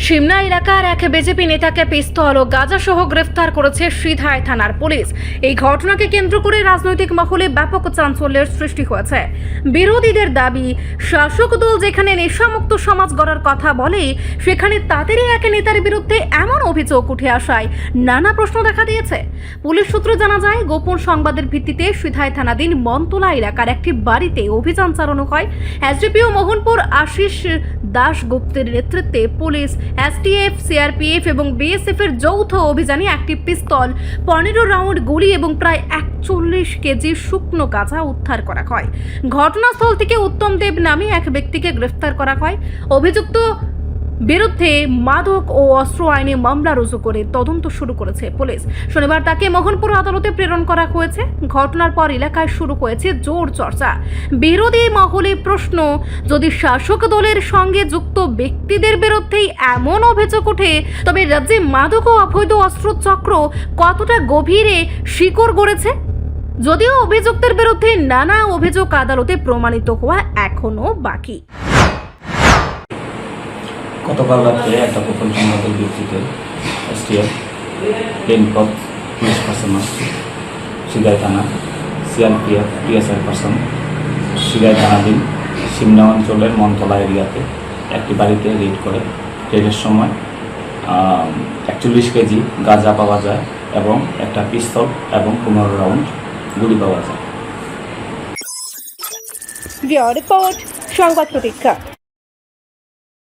সিমনা এলাকার এক বিজেপি নেতাকে পিস্তল ও গাঁজা সহ গ্রেফতার করেছে সিধাই থানার পুলিশ। এই ঘটনাকে কেন্দ্র করে রাজনৈতিক মহলে ব্যাপক চাঞ্চল্যের সৃষ্টি হয়েছে। বিরোধীদের দাবি, শাসক দল যেখানে নেশামুক্ত সমাজ গড়ার কথা বলে, সেখানে তাদেরই এক নেতার বিরুদ্ধে এমন অভিযোগ উঠে আসায় নানা প্রশ্ন দেখা দিয়েছে। পুলিশ সূত্রে জানা যায়, গোপন সংবাদের ভিত্তিতে সিধাই থানাধীন মনতলা এলাকার একটি বাড়িতে অভিযান চালানো হয়। এসডিপিও মোহনপুর আশিস দাশগুপ্তের নেতৃত্বে পুলিশ, এসটিএফ, সিআরপিএফ এবং বিএসএফ এর যৌথ অভিযানে একটি পিস্তল, 15 রাউন্ড গুলি এবং প্রায় 41 কেজি শুকনো গাঁজা উদ্ধার করা হয়। ঘটনাস্থল থেকে উত্তম দেব নামে এক ব্যক্তিকে গ্রেফতার করা হয়। অভিযুক্ত বিরুদ্ধে মাদক ও অস্ত্র আইনে মামলা রুজু করে তদন্ত শুরু করেছে পুলিশ। শনিবার তাকে মোহনপুর আদালতে প্রেরণ করা হয়েছে। ঘটনার পর এলাকায় শুরু হয়েছে জোর চর্চা। বিরোধী মহলে প্রশ্ন, যদি শাসক দলের সঙ্গে যুক্ত ব্যক্তিদের বিরুদ্ধেই এমন অভিযোগ ওঠে, তবে রাজ্যে মাদক ও অবৈধ অস্ত্র চক্র কতটা গভীরে শিকড় গড়েছে? যদিও অভিযুক্তের বিরুদ্ধে নানা অভিযোগ আদালতে প্রমাণিত হওয়া এখনো বাকি। গতকাল রাত্রে একটা গোপন সংবাদের ভিত্তিতে এসটিএফ, প্লেনক্রফট পুলিশ পার্সোনাল, সিধাই থানা, সিআরপিএফ, টিএসআই পার্সন, সিধাই থানাধীন সিমনা অঞ্চলের মনতলা এরিয়াতে একটি বাড়িতে রেড করে। রেডের সময় 41 কেজি গাঁজা পাওয়া যায় এবং একটা পিস্তল এবং 15 রাউন্ড গুলি পাওয়া যায়। রিপোর্ট সংবাদ প্রতীক্ষা।